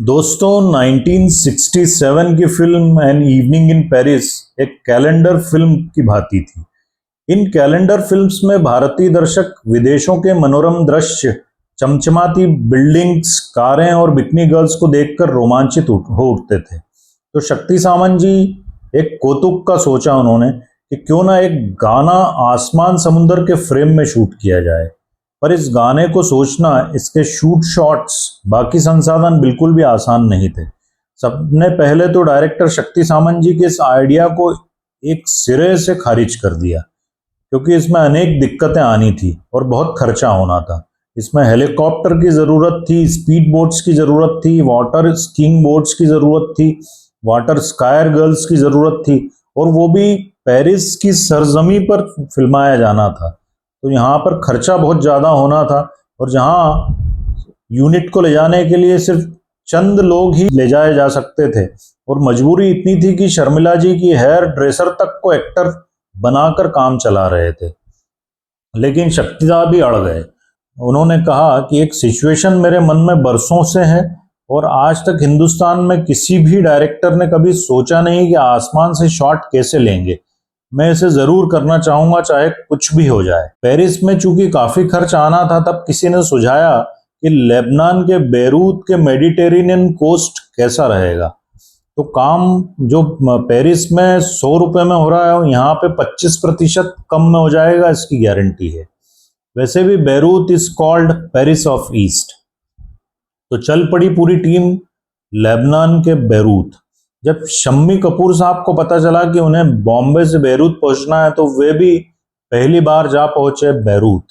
दोस्तों 1967 की film an evening in Paris एक कैलेंडर फिल्म की भांति थी। इन कैलेंडर फिल्म्स में भारतीय दर्शक विदेशों के मनोरम दृश्य, चमचमाती बिल्डिंग्स, कारें और बिकनी गर्ल्स को देखकर रोमांचित हो उठते थे। तो शक्ति सामंत जी एक कौतुक का सोचा उन्होंने कि क्यों ना एक गाना आसमान समुंदर के फ्रेम में शूट किया जाए। पर इस गाने को सोचना, इसके शूट शॉट्स, बाकी संसाधन बिल्कुल भी आसान नहीं थे। सबने पहले तो डायरेक्टर शक्ति सामंत जी के इस आइडिया को एक सिरे से खारिज कर दिया, क्योंकि इसमें अनेक दिक्कतें आनी थी और बहुत खर्चा होना था। इसमें हेलीकॉप्टर की ज़रूरत थी, स्पीड बोट्स की ज़रूरत थी, वाटर स्कीइंग बोट्स की ज़रूरत थी, वाटर स्कायर गर्ल्स की ज़रूरत थी, और वो भी पेरिस की सरजमी पर फिल्माया जाना था। तो यहाँ पर खर्चा बहुत ज़्यादा होना था, और जहाँ यूनिट को ले जाने के लिए सिर्फ चंद लोग ही ले जाए जा सकते थे, और मजबूरी इतनी थी कि शर्मिला जी की हेयर ड्रेसर तक को एक्टर बनाकर काम चला रहे थे। लेकिन शक्ति साहब भी अड़ गए। उन्होंने कहा कि एक सिचुएशन मेरे मन में बरसों से है, और आज तक हिंदुस्तान में किसी भी डायरेक्टर ने कभी सोचा नहीं कि आसमान से शॉट कैसे लेंगे। मैं इसे जरूर करना चाहूंगा, चाहे कुछ भी हो जाए। पेरिस में चूंकि काफी खर्च आना था, तब किसी ने सुझाया कि लेबनान के बेरूत के मेडिटेरेनियन कोस्ट कैसा रहेगा। तो काम जो पेरिस में 100 रुपए में हो रहा है, यहाँ पे 25% कम में हो जाएगा, इसकी गारंटी है। वैसे भी Beirut is called Paris of east. तो चल पड़ी पूरी टीम लेबनान के बेरूत। जब शम्मी कपूर साहब को पता चला कि उन्हें बॉम्बे से बेरूत पहुंचना है, तो वे भी पहली बार जा पहुंचे बेरूत।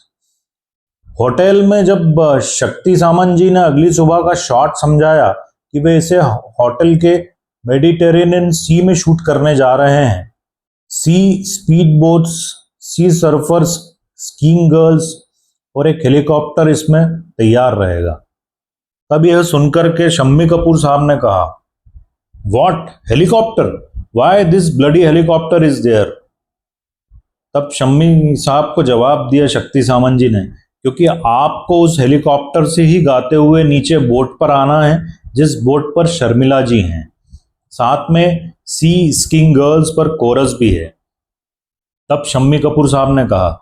होटल में जब शक्ति सामंत जी ने अगली सुबह का शॉट समझाया कि वे इसे होटल के मेडिटेरेनियन सी में शूट करने जा रहे हैं, सी स्पीड बोट्स, सी सर्फर्स, स्कीइंग गर्ल्स और एक हेलीकॉप्टर इसमें तैयार रहेगा। तब यह सुनकर के शम्मी कपूर साहब ने कहा, What? Helicopter? Why this bloody helicopter is there? तब शम्मी साहब को जवाब दिया शक्ति सामंत जी ने, क्योंकि आपको उस हेलीकॉप्टर से ही गाते हुए नीचे बोट पर आना है, जिस बोट पर शर्मिला जी हैं। साथ में सी स्कीइंग गर्ल्स पर कोरस भी है। तब शम्मी कपूर साहब ने कहा,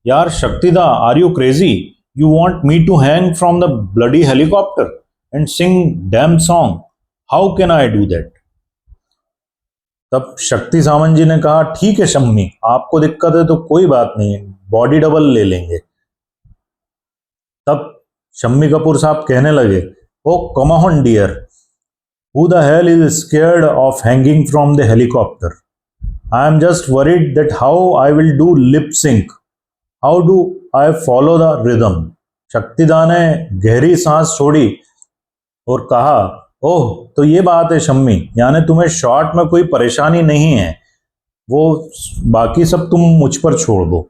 यार शक्तिदा, are you crazy? You want me to hang from the bloody helicopter and sing damn song? How can I do that? तब शक्ति सामंत जी ने कहा, ठीक है शम्मी, आपको दिक्कत है तो कोई बात नहीं, बॉडी डबल ले लेंगे। तब शम्मी कपूर साहब कहने लगे, oh come on dear, who the hell is scared of hanging from the helicopter? I am just worried that how I will do lip sync, how do I follow the rhythm. शक्तिदा ने गहरी सांस छोड़ी और कहा, ओह तो ये बात है शम्मी, यानी तुम्हें शॉट में कोई परेशानी नहीं है, वो बाकी सब तुम मुझ पर छोड़ दो।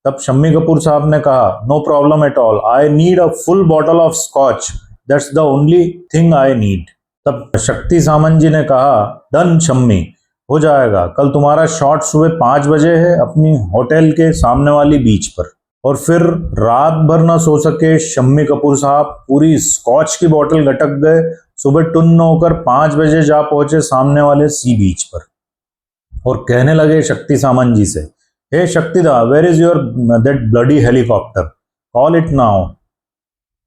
तब शम्मी कपूर साहब ने कहा, no problem at all, I need a full bottle of scotch, that's the only thing I need. तब शक्ति सामंत जी ने कहा, डन शम्मी, हो जाएगा। कल तुम्हारा शॉट सुबह 5 बजे है, अपनी होटल के सामने वाली बीच पर। और फिर रात भर ना सो सके शम्मी कपूर साहब, पूरी स्कॉच की बोतल गटक गए। सुबह टुन्न होकर 5 बजे जा पहुंचे सामने वाले सी बीच पर, और कहने लगे शक्ति सामंत जी से, हे शक्तिदा, where is your that bloody helicopter, call it now.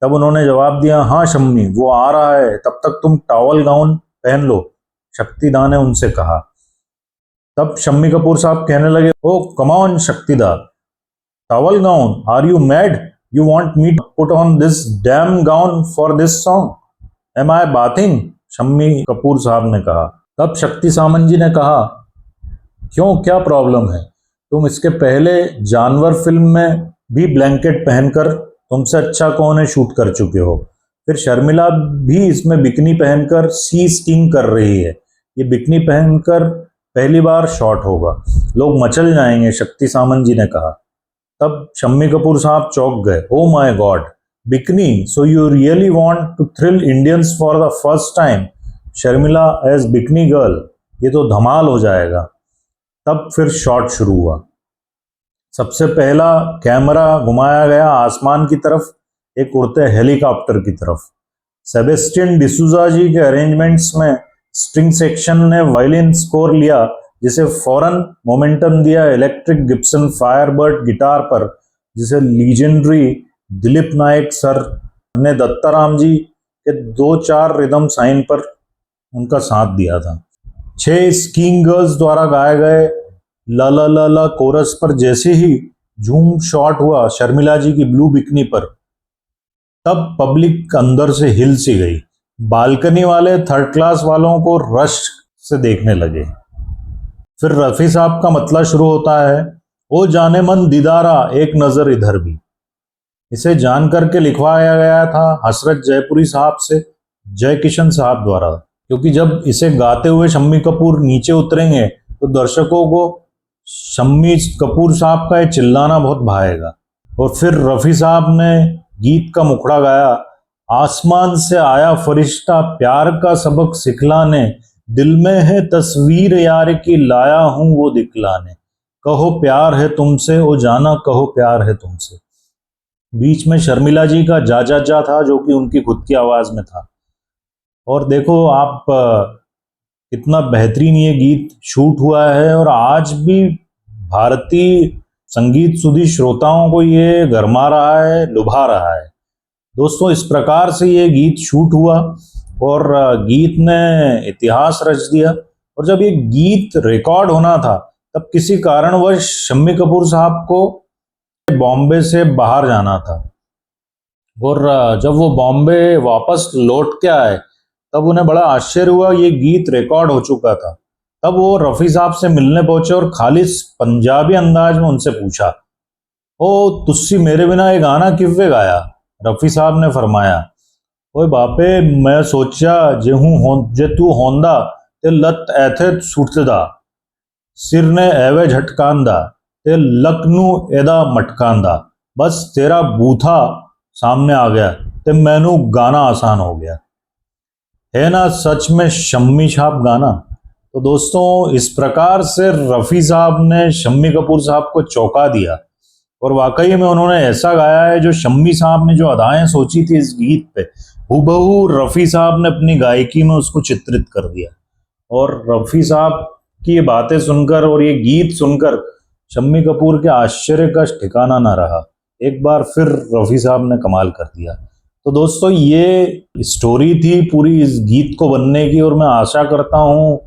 तब उन्होंने जवाब दिया, हाँ शम्मी, वो आ रहा है, तब तक तुम टॉवल गाउन पहन लो, शक्तिदा ने उनसे कहा। तब शम्मी कपूर साहब कहने लगे, ओ कम ऑन शक्तिदा, towel gown, are you mad? You want me to put on this damn gown for this song? Am I bathing? Shammi Kapoor साहब ने कहा। तब शक्ति सामंत जी ने कहा, क्यों, क्या प्रॉब्लम है? तुम इसके पहले जानवर फिल्म में भी ब्लैंकेट पहनकर तुमसे अच्छा कौन है शूट कर चुके हो। फिर शर्मिला भी इसमें बिकनी पहनकर सी स्कीइंग कर रही है। ये बिकनी पहनकर पहली बार शॉट होगा, लोग मचल जाएंगे, शक्ति सामंत जी ने कहा। तब शम्मी कपूर साहब चौंक गए, oh my God, bikini, so you really want to thrill Indians for the first time? Sharmila as bikini girl, ये तो धमाल हो जाएगा। तब फिर शॉट शुरू हुआ। सबसे पहला कैमरा घुमाया गया आसमान की तरफ, एक उड़ते हेलीकॉप्टर की तरफ। सेबेस्टियन डिसूजा जी के अरेंजमेंट्स में स्ट्रिंग सेक्शन ने वायलिन स्कोर लिया, जिसे फौरन मोमेंटम दिया इलेक्ट्रिक गिब्सन फायरबर्ड गिटार पर, जिसे लीजेंडरी दिलीप नायक सर ने दत्ताराम जी के 2-4 रिदम साइन पर उनका साथ दिया था। 6 स्कीइंग गर्ल्स द्वारा गाए गए ला ला ला ला कोरस पर जैसे ही झूम शॉट हुआ शर्मिला जी की ब्लू बिकनी पर, तब पब्लिक अंदर से हिल सी गई। बालकनी वाले थर्ड क्लास वालों को रश से देखने लगे। फिर रफी साहब का मतला शुरू होता है, ओ जाने मन दीदारा एक नजर इधर भी। इसे जान करके लिखवाया गया था हसरत जयपुरी साहब से जय किशन साहब द्वारा, क्योंकि जब इसे गाते हुए शम्मी कपूर नीचे उतरेंगे तो दर्शकों को शम्मी कपूर साहब का ये चिल्लाना बहुत भाएगा। और फिर रफी साहब ने गीत का मुखड़ा गाया, आसमान से आया फरिश्ता प्यार का सबक सिखलाने, दिल में है तस्वीर यार की लाया हूं वो दिखलाने, कहो प्यार है तुमसे ओ जाना कहो प्यार है तुमसे। बीच में शर्मिला जी का जा जा जा था, जो कि उनकी खुद की आवाज में था। और देखो आप कितना बेहतरीन ये गीत शूट हुआ है, और आज भी भारतीय संगीत सुधी श्रोताओं को ये गरमा रहा है, लुभा रहा है। दोस्तों, इस प्रकार से ये गीत शूट हुआ और गीत ने इतिहास रच दिया। और जब ये गीत रिकॉर्ड होना था तब किसी कारणवश शम्मी कपूर साहब को बॉम्बे से बाहर जाना था, और जब वो बॉम्बे वापस लौट के आए तब उन्हें बड़ा आश्चर्य हुआ, ये गीत रिकॉर्ड हो चुका था। तब वो रफ़ी साहब से मिलने पहुंचे और खालिस पंजाबी अंदाज में उनसे पूछा, ओ तुसी मेरे बिना ये गाना किवे गाया? रफ़ी साहब ने फरमाया, ओए बापे मैं सोचा जे तू होंदा ते लत ऐथे सुटदा, सिर ने एवे झटकांदा ते लक नू एदा मटकांदा, बस तेरा बूथा सामने आ गया ते मैनू गाना आसान हो गया। है ना सच में शम्मी छाप गाना? तो दोस्तों, इस प्रकार से रफ़ी साहब ने शम्मी कपूर साहब को चौंका दिया, और वाकई में उन्होंने ऐसा गाया है जो शम्मी साहब ने जो अदाएं सोची थी इस गीत पे, हूबहू रफ़ी साहब ने अपनी गायकी में उसको चित्रित कर दिया। और रफ़ी साहब की ये बातें सुनकर और ये गीत सुनकर शम्मी कपूर के आश्चर्य का ठिकाना ना रहा। एक बार फिर रफ़ी साहब ने कमाल कर दिया। तो दोस्तों, ये स्टोरी थी पूरी इस गीत को बनने की, और मैं आशा करता हूँ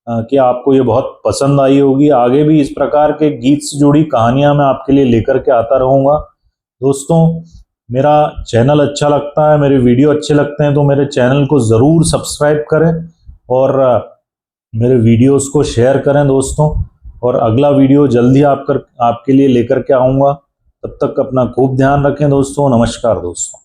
कि आपको ये बहुत पसंद आई होगी। आगे भी इस प्रकार के गीत से जुड़ी कहानियां मैं आपके लिए लेकर के आता रहूँगा। दोस्तों, मेरा चैनल अच्छा लगता है, मेरे वीडियो अच्छे लगते हैं तो मेरे चैनल को ज़रूर सब्सक्राइब करें और मेरे वीडियोस को शेयर करें दोस्तों। और अगला वीडियो जल्दी आपके लिए लेकर के आऊँगा। तब तक अपना खूब ध्यान रखें दोस्तों। नमस्कार दोस्तों।